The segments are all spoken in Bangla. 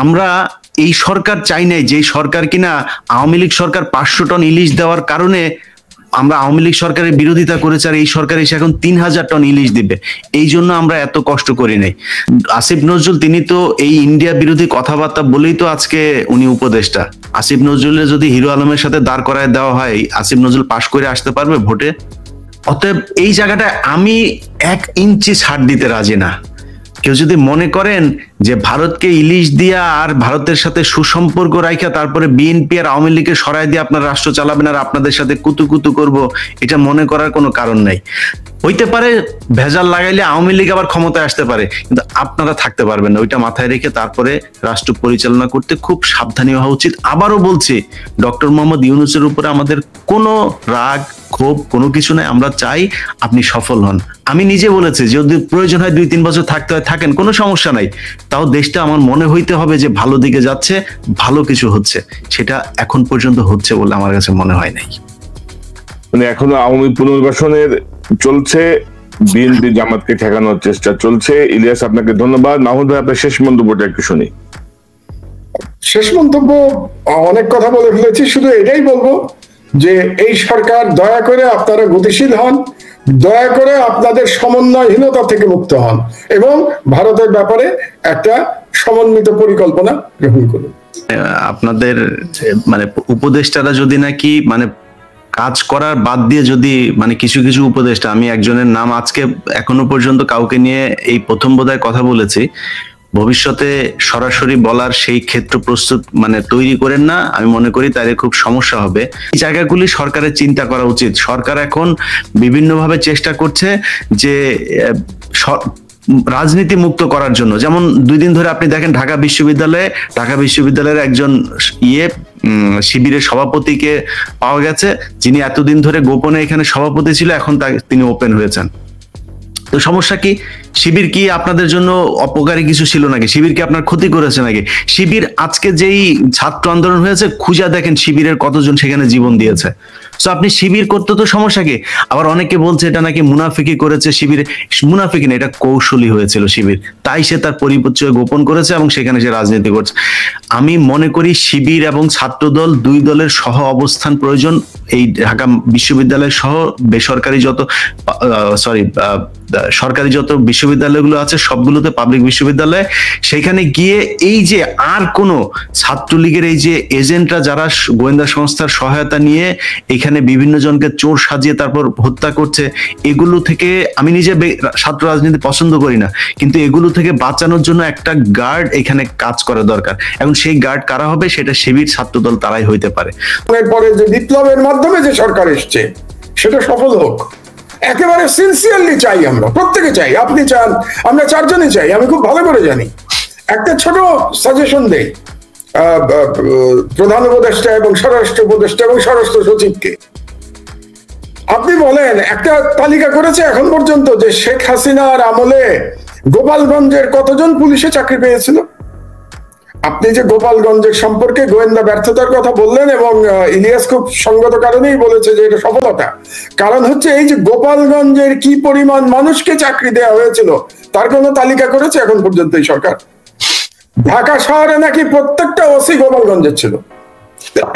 আমরা এই সরকার চাই নাই, যে সরকার কিনা আওয়ামী লীগ সরকার 500 টন ইলিশ দেওয়ার কারণে আমরা আওয়ামী লীগ সরকারের বিরোধিতা করেছি, আর এই সরকার এসে এখন 3000 টন ইলিশ দিবে, এই জন্য আমরা এত কষ্ট করি নাই। আসিফ নজরুল তিনি তো এই ইন্ডিয়া বিরোধী কথাবার্তা বলেই তো আজকে উনি উপদেষ্টা। আসিফ নজরুলের যদি হিরো আলমের সাথে দাঁড় করায় দেওয়া হয়, আসিফ নজরুল পাশ করে আসতে পারবে ভোটে? অতএব এই জায়গাটায় আমি 1 ইঞ্চি ছাড় দিতে রাজি না। কেউ যদি মনে করেন যে ভারতকে ইলিশ দিয়া আর ভারতের সাথে সুসম্পর্ক রাখা তারপরে বিএনপি আর আওয়ামী লীগকে সরাই দিয়ে আপনার রাষ্ট্র চালাবেন আর আপনাদের সাথে কুতুকুতু করব, এটা মনে করার কোনো কারণ নাই। হইতে পারে ভেজাল লাগাইলে আওয়ামী লীগ আবার ক্ষমতায় আসতে পারে, কিন্তু আপনারা থাকতে পারবেন না। ওইটা মাথায় রেখে তারপরে রাষ্ট্র পরিচালনা করতে খুব সাবধানী হওয়া উচিত। আবারও বলছি, ডক্টর মোহাম্মদ ইউনূসের উপরে আমাদের কোনো রাগ ক্ষোভ কোনো কিছু নাই। আমরা চাই আপনি সফল হন। আমি নিজে বলেছি যদি প্রয়োজন হয় 2-3 বছর থাকতে হয় থাকেন, কোনো সমস্যা নাই। তাও দেশটা আমার মনে হইতে হবে যে ভালো দিকে যাচ্ছে, ভালো কিছু হচ্ছে। সেটা এখন পর্যন্ত হচ্ছে বলে আমার কাছে মনে হয় নাই। মানে এখনো আওয়ামী পুনর্বাসনের চলছে, বিএনপি জামাতকে ঠেকানোর চেষ্টা চলছে। ইলিয়াস, আপনাকে ধন্যবাদ। মাহমুদ ভাই, আপনার শেষ মন্তব্যটা একটু শুনি। শেষ মন্তব্য অনেক কথা বলে ফেলেছি, শুধু এটাই বলবো যে এই সরকার দয়া করে আপনারা গতিশীল হন, দয়া করে আপনাদের সমন্বয়হীনতা থেকে মুক্ত হন এবং ভারতের ব্যাপারে একটা সমন্বিত পরিকল্পনা গ্রহণ করুন। আপনাদের মানে উপদেষ্টারা যদি নাকি মানে কাজ করার বাদ দিয়ে যদি মানে কিছু কিছু উপদেষ্টা, আমি একজনের নাম আজকে এখনো পর্যন্ত কাউকে নিয়ে এই প্রথম বোধহয় কথা বলেছি, ভবিষ্যতে সরাসরি বলার সেই ক্ষেত্র প্রস্তুত মানে তৈরি করেন না, আমি মনে করি তাহলে খুব সমস্যা হবে। এই জায়গাগুলি সরকারের চিন্তা করা উচিত। সরকার এখন বিভিন্নভাবে চেষ্টা করছে যে রাজনীতি মুক্ত করার জন্য। যেমন 2 দিন ধরে আপনি দেখেন ঢাকা বিশ্ববিদ্যালয়ের একজন শিবিরের সভাপতিকে পাওয়া গেছে, যিনি এতদিন ধরে গোপনে এখানে সভাপতি ছিল, এখন তিনি ওপেন হয়েছেন। তো সমস্যা কি? শিবির কি আপনাদের জন্য অপকারী কিছু ছিল নাকি? শিবির কি আপনার ক্ষতি করেছে নাকি? শিবির আজকে যেই ছাত্র আন্দোলন হয়েছে, খুঁজা দেখেন শিবিরের কতজন সেখানে জীবন দিয়েছে। তো আপনি শিবির করতে তো সমস্যা কি? আবার অনেকে বলছে এটা নাকি মুনাফিকি করেছে শিবির। মুনাফিকি না, এটা কৌশলী হয়েছিল শিবির, তাই সে তার পরিচয় গোপন করেছে এবং সেখানে সে রাজনীতি করছে। আমি মনে করি শিবির এবং ছাত্রদল 2 দলের সহ অবস্থান প্রয়োজন। এই ঢাকা বিশ্ববিদ্যালয় সহ বেসরকারি যত সরকারি যত বিশ্ববিদ্যালয়গুলো আছে সবগুলোতে পাবলিক বিশ্ববিদ্যালয়, সেখানে গিয়ে এই যে আর কোনো ছাত্রলীগের এই যে এজেন্টরা যারা গোয়েন্দা সংস্থার সহায়তা নিয়ে এখানে বিভিন্ন জনকে চোর সাজিয়ে তারপর হত্যা করছে, এগুলো থেকে আমি নিজে ছাত্র রাজনীতি পছন্দ করি না, কিন্তু এগুলো থেকে বাঁচানোর জন্য একটা গার্ড এখানে কাজ করা দরকার। এখন সেই গার্ড কারা হবে? সেটা শিবির ছাত্রদল তারাই হইতে পারে। এরপরে যে বিপ্লবের মাধ্যমে যে সরকার এসছে সেটা সফল হোক, একেবারে সিনসিয়ারলি চাই, আমরা প্রত্যেকে চাই, আপনি চান, আমরা 4 জনই চাই। আমি খুব ভালো করে জানি। একটা ছোট সাজেশন দেই প্রধান উপদেষ্টা এবং স্বরাষ্ট্র উপদেষ্টা এবং স্বরাষ্ট্র সচিবকে। আপনি বলেন, একটা তালিকা করেছে এখন পর্যন্ত যে শেখ হাসিনার আমলে গোপালগঞ্জের কতজন পুলিশে চাকরি পেয়েছিল? আপনি যে গোপালগঞ্জের সম্পর্কে গোয়েন্দা ব্যর্থতার কথা বললেন এবং ইলিয়াস খুব সঙ্গত কারণেই বলেছে যে এটা সফলতা। কারণ হচ্ছে এই যে গোপালগঞ্জের কি পরিমাণ মানুষকে চাকরি দেওয়া হয়েছিল তার কোনো তালিকা করেছে এখন পর্যন্ত এই সরকার? ঢাকা শহরে নাকি প্রত্যেকটা ওসি গোপালগঞ্জের ছিল।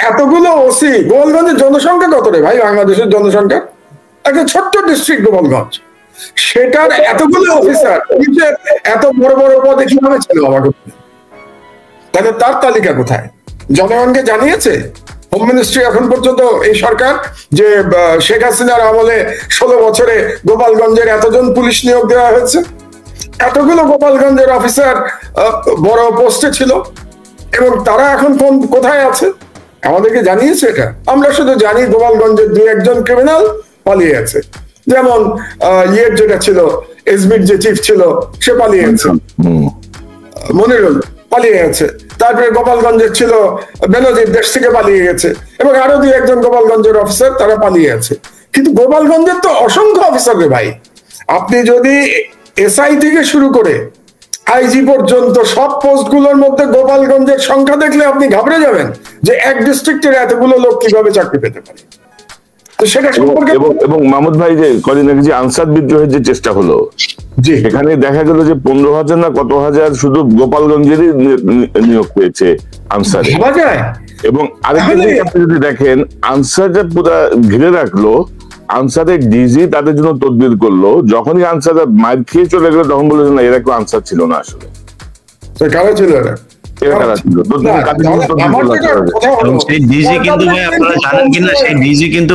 এতগুলো ওসি, গোপালগঞ্জের জনসংখ্যা কত রে ভাই? বাংলাদেশের জনসংখ্যা, একটা ছোট্ট ডিস্ট্রিক্ট গোপালগঞ্জ, সেটার এতগুলো অফিসার এত বড় বড় পদে কিভাবে ছিল আমাকে? তাহলে তার তালিকা কোথায়? জনগণকে জানিয়েছে হোম মিনিস্ট্রি এখন পর্যন্ত এই সরকার যে শেখ হাসিনার আমলে 16 বছরে গোপালগঞ্জের এতজন পুলিশ নিয়োগ দেওয়া হয়েছে, এতগুলো গোপালগঞ্জের অফিসার বড় পোস্টে ছিল এবং তারা এখন কোথায় আছে আমাদেরকে জানিয়েছে? এটা আমরা শুধু জানি গোপালগঞ্জের 2-1 জন ক্রিমিনাল পালিয়ে আছে। যেমন ইয়ের যেটা ছিল এসবির যে চিফ ছিল সে পালিয়ে গেছে, মনিরুল পালিয়ে গেছে। তারপরে গোপালগঞ্জের ছিল বেনজির, দেশ থেকে পালিয়ে গেছে, এবং আরো 2-1 জন গোপালগঞ্জের অফিসার তারা পালিয়ে আছে। কিন্তু গোপালগঞ্জের তো অসংখ্য অফিসার রে ভাই। আপনি যদি এসআই থেকে শুরু করে আইজি পর্যন্ত সব পোস্টগুলোর মধ্যে গোপালগঞ্জের সংখ্যা দেখলে আপনি ঘাবড়ে যাবেন যে এক ডিস্ট্রিক্টের এতগুলো লোক কিভাবে চাকরি পেতে পারে। তো সেটা সম্পর্কে এবং মাহমুদ ভাই, যে কদিন আগে যে আনসার বিদ্রোহের যে চেষ্টা হলো, এখানে দেখা গেল যে 15,000 না কত হাজার শুধু গোপালগঞ্জেরই নিয়োগ পেয়েছে আনসারে। এবং আরেকটা জিনিস আপনি যদি দেখেন, আনসারটা পুরো ঘিরে রাখলো, আনসারের ডিজি তাদের জন্য তদবির করলো, যখনই আনসার মার খেয়ে চলে গেলো তখন বললো না এরা কেউ আনসার ছিল না, আসলে কারা ছিল এরা?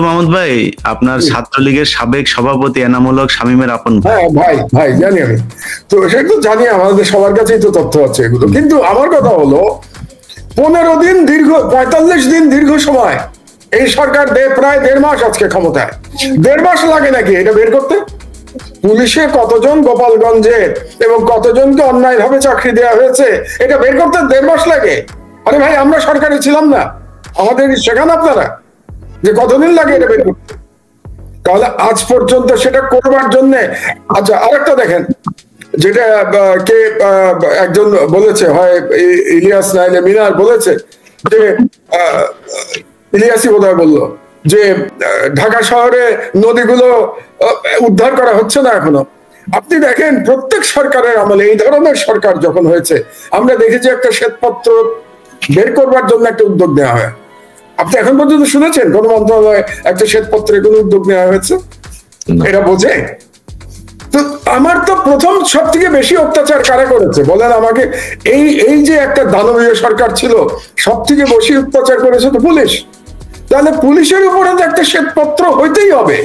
মাহমুদ ভাই আপনার ছাত্রলীগের সাবেক সভাপতি এনামুল হক শামীমের আপন ভাই জানি আমি তো, সেটা তো জানি, আমাদের সবার কাছেই তো তথ্য আছে এগুলো। কিন্তু আমার কথা হলো 15 দিন দীর্ঘ 45 দিন দীর্ঘ সময় এই সরকার প্রায় 1.5 মাস আজকে ক্ষমতায়, 1.5 মাস লাগে নাকি এটা বের করতে? পুলিশে কতজন গোপালগঞ্জে এবং কতজনকে অন্যায় ভাবে চাকরি দেওয়া হয়েছে এটা বের করতে 1.5 মাস লাগে? আরে ভাই আমরা সরকারে ছিলাম না, আমাদের শেখান আপনারা যে কতদিন লাগে এটা বের করতে? তাহলে আজ পর্যন্ত সেটা করবার জন্য। আচ্ছা আরেকটা দেখেন, যেটা কে একজন বলেছে, হয় ইলিয়াস নাইলে মিনার বলেছে যে ইলিয়াসই বোধহয় বললো যে ঢাকা শহরে নদীগুলো উদ্ধার করা হচ্ছে না এখনো। আপনি দেখেন প্রত্যেক সরকারের আমলে, এই ধরনের সরকার যখন হয়েছে, আমরা দেখেছি একটা শ্বেতপত্র বের করবার জন্য একটা উদ্যোগ নেওয়া হয়। আপনি এখন পর্যন্ত শুনেছেন কোন মন্ত্রণালয়ে একটা শ্বেতপত্রের কোন উদ্যোগ নেওয়া হয়েছে? এটা বোঝে তো। আমার তো প্রথম সব থেকে বেশি অত্যাচার কারা করেছে বলেন আমাকে? এই যে একটা দানবীয় সরকার ছিল, সব থেকে বেশি অত্যাচার করেছে তো পুলিশ। তাহলে পুলিশের উপরে তো একটা শ্বেতপত্র হইতেই হবে।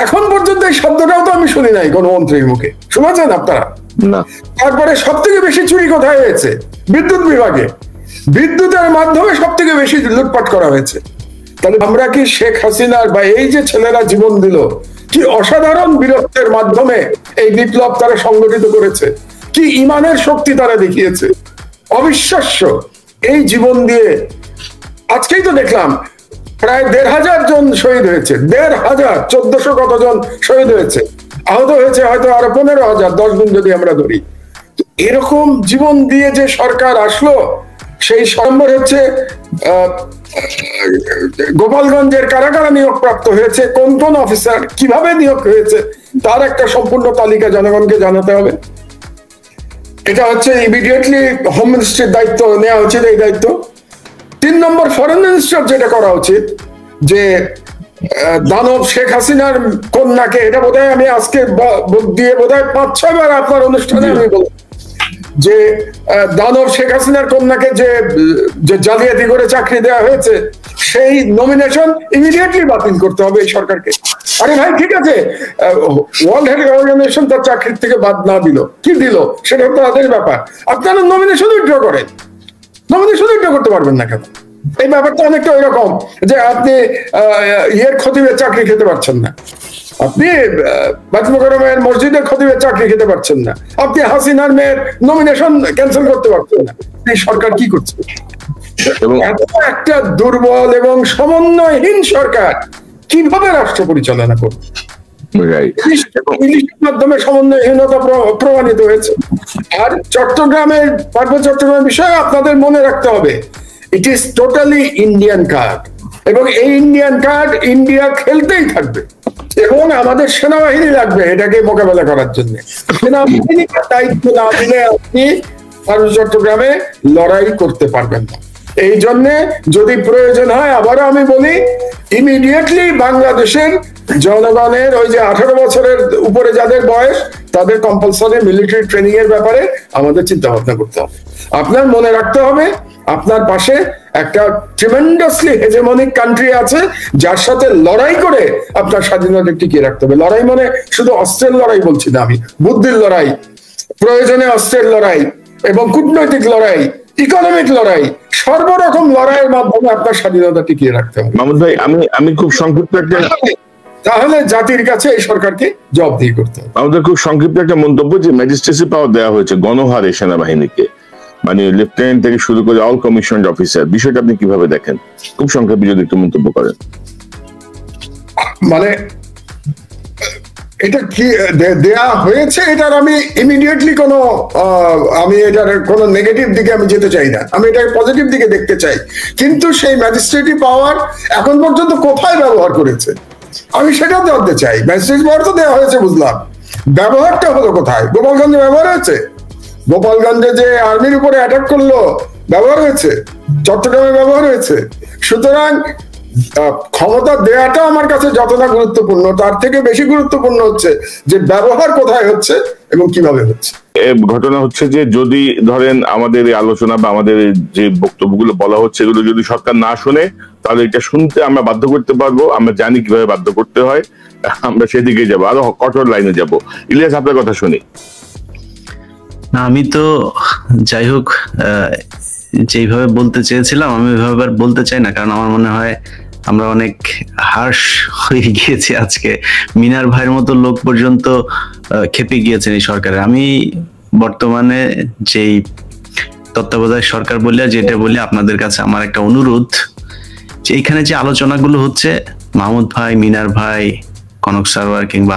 এখন পর্যন্ত এই শব্দটাও তো আমি শুনি নাই কোন মন্ত্রীর মুখে, শুনেছেন আপনারা? তারপরে সব থেকে বেশি চুরি কোথায় হয়েছে? বিদ্যুৎ বিভাগে, বিদ্যুতের মাধ্যমে সব থেকে বেশি লুটপাট করা হয়েছে। তাহলে আমরা কি শেখ হাসিনার বা এই যে ছেলেরা জীবন দিল, কি অসাধারণ বীরত্বের মাধ্যমে এই বিপ্লব তারা সংগঠিত করেছে, কি ইমানের শক্তি তারা দেখিয়েছে, অবিশ্বাস্য। এই জীবন দিয়ে আজকেই তো দেখলাম প্রায় 1,500 জন শহীদ হয়েছে, 1,500, 1400 কতজন শহীদ হয়েছে, আহত হয়েছে হয়তো আরো 15,000, 10 গুণ যদি আমরা ধরি। এরকম জীবন দিয়ে যে সরকার আসলো, সেই নম্বর হচ্ছে গোপালগঞ্জের কারা কারা নিয়োগ প্রাপ্ত হয়েছে, কোন কোন অফিসার কিভাবে নিয়োগ হয়েছে, তার একটা সম্পূর্ণ তালিকা জনগণকে জানাতে হবে। এটা হচ্ছে ইমিডিয়েটলি হোম মিনিস্ট্রির দায়িত্ব নেওয়া উচিত, এই দায়িত্ব। 3 নম্বর, ফরেন মিনিস্টার যেটা করা উচিত, যে দানব শেখ হাসিনার কন্যাকে, এটা বোধহয় আমি আজকে দিয়ে বোধহয় 5-6 বার আপনার অনুষ্ঠানে আমি বলবো যে দানব শেখ হাসিনার কন্যাকে যে জালিয়াতি করে চাকরি দেওয়া হয়েছে, সেই নমিনেশন ইমিডিয়েটলি বাতিল করতে হবে এই সরকারকে। আরে ভাই ঠিক আছে, ওয়ার্ল্ড হেলথ অর্গানাইজেশন তার চাকরির থেকে বাদ না দিল, কি দিল সেটা তো তাদের ব্যাপার। আপনারা নমিনেশন উইথড্র করেন, নমিনেশন উইথড্র করতে পারবেন না কেন? এই ব্যাপারটা অনেকটা ওইরকম যে আপনি খতিবের চাকরি খেতে পারছেন না, আপনি বাজমুকরমের মসজিদের খতিবের চাকরি খেতে পারছেন না, আপনি হাসিনার মেয়ের নমিনেশন ক্যান্সেল করতে পারছেন না। এই সরকার কি করছে? এত একটা দুর্বল এবং সমন্বয়হীন সরকার কিভাবে রাষ্ট্র পরিচালনা করবে? ইলিশের মাধ্যমে সমন্বয়হীনতা প্রমাণিত হয়েছে। আর চট্টগ্রামের, পার্বত্য চট্টগ্রামের বিষয়ে আপনাদের মনে রাখতে হবে, it is totally Indian card, এবং এই ইন্ডিয়ান কার্ড ইন্ডিয়া খেলতেই থাকবে, এবং আমাদের সেনাবাহিনী লাগবে এটাকে মোকাবেলা করার জন্য। সেনাবাহিনীর দায়িত্ব না দিলে আপনি পার্বত্য চট্টগ্রামে লড়াই করতে পারবেন না। এই জন্য যদি প্রয়োজন হয়, আবারও আমি বলি, ইমিডিয়েটলি বাংলাদেশের জনগণের ওই যে 18 বছরের উপরে যাদের বয়স, তাদের কম্পালসারি মিলিটারি ট্রেনিং এর ব্যাপারে আমাদের চিন্তা ভাবনা করতে হবে। আপনার মনে রাখতে হবে আপনার পাশে একটা ট্রিমেন্ডাসলি হেজেমনিক কান্ট্রি আছে, যার সাথে লড়াই করে আপনার স্বাধীনতা টিকিয়ে রাখতে হবে। লড়াই মানে শুধু অস্ত্রের লড়াই বলছি না আমি, বুদ্ধির লড়াই, প্রয়োজনে অস্ত্রের লড়াই, এবং কূটনৈতিক লড়াই, ইকোনমিক লড়াই, সর্বরকম লড়াইয়ের মাধ্যমে আপনার স্বাধীনতা টিকিয়ে রাখতে হবে। মাহমুদ ভাই, আমি খুব সংক্ষিপ্ত একটা, তাহলে জাতির কাছে এই সরকারকে জবাবদিহি করতে হবে। আমাদের খুব সংক্ষিপ্ত একটা মন্তব্য, যে ম্যাজিস্ট্রেসি পাওয়ার দেওয়া হয়েছে গণহারে সেনাবাহিনীকে, মানে লেফটেন্যান্ট থেকে শুরু করে অল কমিশনড অফিসার, বিষয়টা আপনি কিভাবে দেখেন? খুব সংক্ষেপে যদি একটু মন্তব্য করেন। মানে এটা কি দেয়া হয়েছে, এটার আমি ইমিডিয়েটলি আমি এটার কোনো নেগেটিভ দিকে আমি যেতে চাই না, আমি এটাকে পজিটিভ দিকে দেখতে চাই। কিন্তু সেই ম্যাজিস্ট্রেটি পাওয়ার এখন পর্যন্ত কোথায় ব্যবহার করেছে আমি সেটা জানতে চাই। ম্যাজিস্ট্রেট পাওয়ার তো দেওয়া হয়েছে বুঝলাম, ব্যবহারটা হলো কোথায়? গোপালগঞ্জে ব্যবহার হয়েছে? গোপালগঞ্জে যে আর্মির উপরে অ্যাটাক করলো ব্যবহার হয়েছে? চট্টগ্রামে ব্যবহার হয়েছে? সুতরাং ক্ষমতা দেওয়াটা আমার কাছে যতটা গুরুত্বপূর্ণ, তার থেকে বেশি গুরুত্বপূর্ণ হচ্ছে যে ব্যবহার কোথায় হচ্ছে এবং কিভাবে হচ্ছে। ঘটনা হচ্ছে যে যদি ধরেন আমাদের এই আলোচনা বা আমাদের যে বক্তব্যগুলো বলা হচ্ছে এগুলো যদি সরকার না শুনে, তাহলে এটা শুনতে আমরা বাধ্য করতে পারবো। আমরা জানি কিভাবে বাধ্য করতে হয়, আমরা সেদিকে যাবো, আরো কঠোর লাইনে যাব। ইলিয়াস, আপনার কথা শুনি। না, আমি তো যাই হোক যেইভাবে বলতে চেয়েছিলাম আমি ওইভাবে আর বলতে চাই না, কারণ আমার মনে হয় আমরা অনেক হার্শ হয়ে গিয়েছি আজকে। মিনার ভাইয়ের মতো লোক পর্যন্ত খেপে গিয়েছেন এই সরকারে। আমি বর্তমানে যেই তত্ত্বাবধায়ক সরকার বলি আর যেটা বলি, আপনাদের কাছে আমার একটা অনুরোধ যে এইখানে যে আলোচনাগুলো হচ্ছে, মাহমুদ ভাই, মিনার ভাই, কনক সারোয়ার কিংবা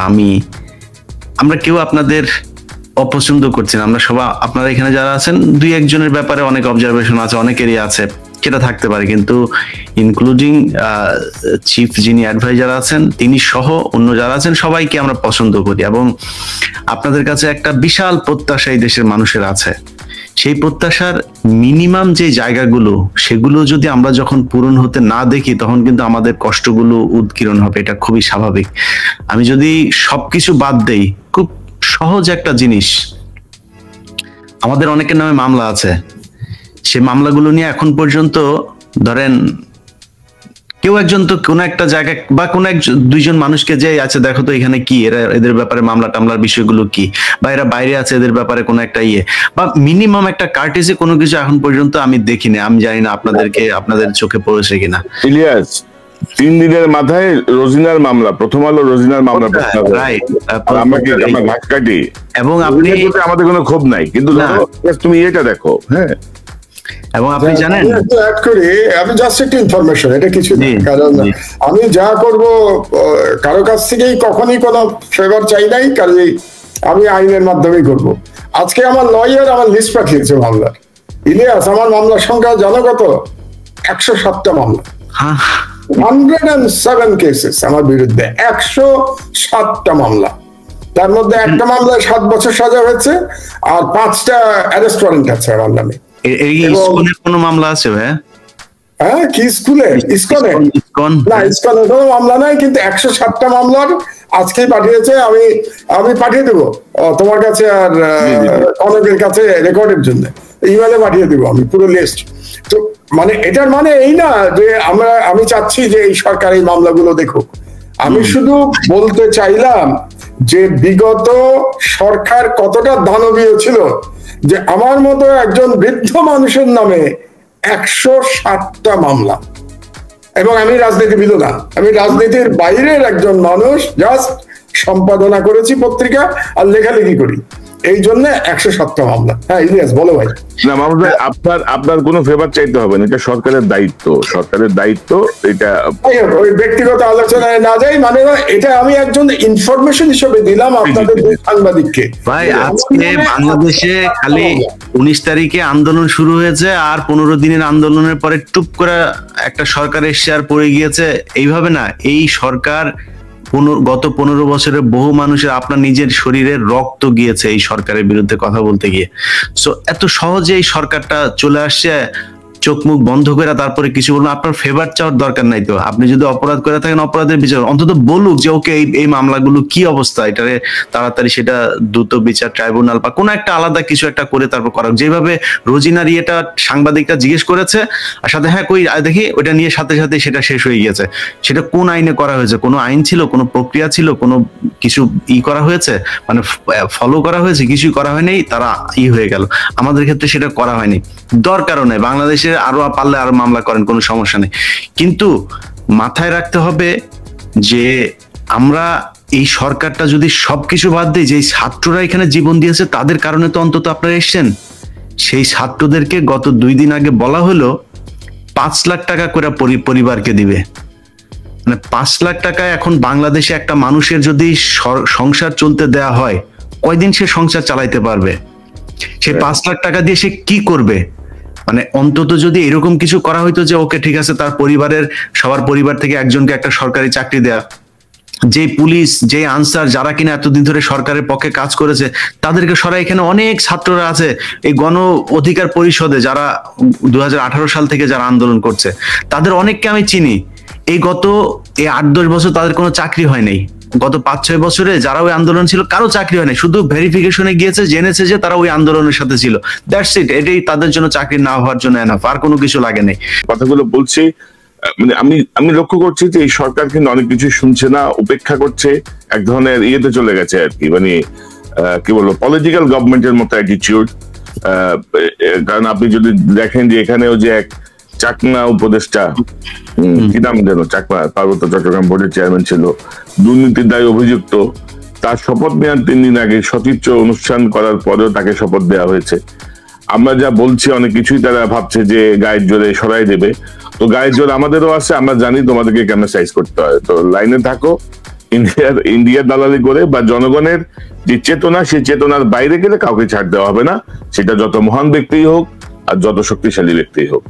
আমরা কেউ আপনাদের অপছন্দ করছি না। আমরা সবাই, আপনারা এখানে যারা আছেন, দুই একজনের ব্যাপারে অনেক অবজারভেশন আছে, অনেকেরই আছে, সেটা থাকতে পারে, কিন্তু ইনক্লুডিং চিফ যিনি অ্যাডভাইজার আছেন তিনি সহ অন্য যারা আছেন সবাইকে আমরা পছন্দ করি। এবং আপনাদের কাছে একটা বিশাল প্রত্যাশা এই দেশের মানুষের আছে। সেই প্রত্যাশার মিনিমাম যে জায়গাগুলো, সেগুলো যদি আমরা যখন পূরণ হতে না দেখি, তখন কিন্তু আমাদের কষ্টগুলো উৎকীর্ণ হবে। এটা খুবই স্বাভাবিক। আমি যদি সবকিছু বাদ দেই, খুব সহজ একটা জিনিস, আমাদের অনেকের নামে মামলা আছে। সে মামলাগুলো নিয়ে এখন পর্যন্ত ধরেন কেউ একজন তো কোনো একটা জায়গায় বা কোনো দুইজন মানুষকে যে আছে, দেখো তো এখানে কি, এদের ব্যাপারে মামলা টামলার বিষয়গুলো কি, বা এরা বাইরে আছে, এদের ব্যাপারে কোনো একটা বা মিনিমাম একটা কার্টেসি কোনো কিছু এখন পর্যন্ত আমি দেখিনি। আমি জানি না আপনাদের চোখে পড়েছে কিনা। ইলিয়াস, 3 দিনের মাথায় রোজিনার মামলা, প্রথম আলো রোজিনার মামলা, এবং আপনি, আমাদের কোনো ক্ষোভ নাই, কিন্তু তুমি এটা দেখো। হ্যাঁ, এবং আপনি জানেন, আমি জাস্ট একটা ইনফরমেশন, এটা কিছু নেই, কারণ আমি যা করব কারো কাছ থেকেই কখনই কোনো ফেভার চাই নাই, কারণ আমি আইনের মাধ্যমেই করব। আজকে আমার লয়ার আমার লিস্ট পাঠিয়েছে মামলার। ইলিয়াস, আমার মামলার সংখ্যা জানো কত? 107টা মামলা, 107 কেসেস আমার বিরুদ্ধে, 107টা মামলা। তার মধ্যে একটা মামলায় 7 বছর সাজা হয়েছে, আর 5টা অ্যারেস্ট ওয়ারেন্ট আছে আমার নামে। ইসকনের কোনো মামলা আছে ভাই? হ্যাঁ, কি স্কুলে? ইসকনে না, ইসকনে কোনো মামলা নাই, কিন্তু 107টা মামলার আজকেই পাঠিয়েছে। আমি পাঠিয়ে দেবো তোমার কাছে আর কনকের কাছে রেকর্ডের জন্য, ইমেলে পাঠিয়ে দেবো আমি পুরো লিস্ট। তো মানে এটার মানে এই না যে আমি চাচ্ছি যে এই সরকার এই মামলাগুলো দেখুক। আমি শুধু বলতে চাইলাম যে বিগত সরকার কতটা দানবীয় ছিল, যে আমার মতো একজন বৃদ্ধ মানুষের নামে 107টা মামলা। এবং আমি রাজনীতিবিদ না, আমি রাজনীতির বাইরের একজন মানুষ, জাস্ট সম্পাদনা করেছি পত্রিকা আর লেখালেখি করি, এই জন্য 107টা মামলা। হ্যাঁ ইলিয়াস, বলো ভাই। না মাহমুদ ভাই, আপনার কোনো ফেভার চাইতে হবে না, এটা সরকারের দায়িত্ব। এটা ওই ব্যক্তিগত আলোচনায় না যাই, মানে এটা আমি একজন ইনফরমেশন হিসেবে দিলাম আপনাদের সাংবাদিককে। ভাই, আজকে বাংলাদেশে খালি 19 তারিখে আন্দোলন শুরু হয়েছে, আর 15 দিনের আন্দোলনের পরে টুপ করে একটা সরকার এসে আর পড়ে গিয়েছে, এইভাবে না। এই সরকার গত 15 বছরে বহু মানুষের, আপনার নিজের শরীরের রক্ত গিয়েছে এই সরকারের বিরুদ্ধে কথা বলতে গিয়ে। সো এত সহজে এই সরকারটা চলে আসছে, চোখ মুখ বন্ধ করে তারপরে কিছু বলুন। আপনার ফেভার চাওয়ার দরকার নাই তো। আপনি যদি অপরাধ করে থাকেন, অপরাধের বিচার অন্তত বলুক যে ওকে এই মামলাগুলো কি অবস্থা, এটারে তাড়াতাড়ি সেটা দ্রুত বিচার ট্রাইব্যুনাল বা কোনো একটা আলাদা কিছু একটা করে তারপর করা। যেভাবে রোজিনার এটা সাংবাদিকরা জিজ্ঞেস করেছে, আর সাথে হ্যাঁ কই দেখি ওইটা নিয়ে সাথে সাথে সেটা শেষ হয়ে গিয়েছে। সেটা কোন আইনে করা হয়েছে? কোনো আইন ছিল, কোনো প্রক্রিয়া ছিল, কোনো কিছু করা হয়েছে, মানে ফলো করা হয়েছে? কিছুই করা হয়নি, তারা হয়ে গেল। আমাদের ক্ষেত্রে সেটা করা হয়নি। দরকারও নেই, বাংলাদেশে আরো পারলে আরো মামলা করেন, কোনো সমস্যা নেই। কিন্তু মাথায় রাখতে হবে যে আমরা এই সরকারটা যদি সবকিছু বাদ দিই, যে ছাত্ররা এখানে জীবন দিয়েছে তাদের কারণে তো অন্তত আপনারা এসছেন। সেই ছাত্রদেরকে গত 2 দিন আগে বলা হলো 5 লাখ টাকা করে পরিবারকে দিবে। মানে 5 লাখ টাকা এখন বাংলাদেশে একটা মানুষের যদি সংসার চলতে দেয়া হয়, কয়দিন সে সংসার চালাইতে পারবে? সে 5 লাখ টাকা দিয়ে সে কি করবে? মানে অন্তত যদি এরকম কিছু করা হইতো যে ওকে ঠিক আছে, তার পরিবারের সবার পরিবার থেকে একজনকে একটা সরকারি চাকরি দেয়া, যে পুলিশ, যে আনসার, যারা কিনা এতদিন ধরে সরকারের পক্ষে কাজ করেছে তাদেরকে সরাই। এখানে অনেক ছাত্ররা আছে এই গণ অধিকার পরিষদে, যারা 2018 সাল থেকে যারা আন্দোলন করছে, তাদের অনেককে আমি চিনি। এই 8-10 বছর তাদের কোনো চাকরি হয় নাই। গত 5-6 বছরে যারা ওই আন্দোলন ছিল কারো চাকরি হয় নাই, শুধু ভেরিফিকেশনে গিয়েছে, জেনেছে যে তারা ওই আন্দোলনের সাথে ছিল, দ্যাটস ইট। এটাই তাদের জন্য চাকরি না হওয়ার জন্য এনাফ, আর কোনো কিছু লাগে নাই। কথাগুলো বলছি, মানে আমি লক্ষ্য করছি যে এই সরকার কিন্তু অনেক কিছু শুনছে না, উপেক্ষা করছে, এক ধরনের ইয়েতে চলে গেছে আর কি, মানে কি বলবো, পলিটিক্যাল গভর্নমেন্টের মতো অ্যাটিটিউড। কারণ আপনি যদি দেখেন যে এখানেও যে এক চাকমা উপদেষ্টা, কি নাম যেন, চাকমা পার্বত্য চট্টগ্রাম বোর্ডের চেয়ারম্যান ছিল, দুর্নীতির দায়ে অভিযুক্ত, তার শপথ নেওয়ার 3 দিন আগে সচিত্র অনুষ্ঠান করার পরেও তাকে শপথ দেওয়া হয়েছে। আমরা যা বলছি অনেক কিছুই তারা ভাবছে যে গায়ের জোরে সরাই দেবে। তো গায়ের জোর আমাদেরও আছে, আমরা জানি তোমাদেরকে কেমন সাইজ করতে হয়। তো লাইনে থাকো, ইন্ডিয়ার দালালি করে বা জনগণের যে চেতনা, সেই চেতনার বাইরে গেলে কাউকে ছাড় দেওয়া হবে না, সেটা যত মহান ব্যক্তিই হোক আর যত শক্তিশালী ব্যক্তিই হোক।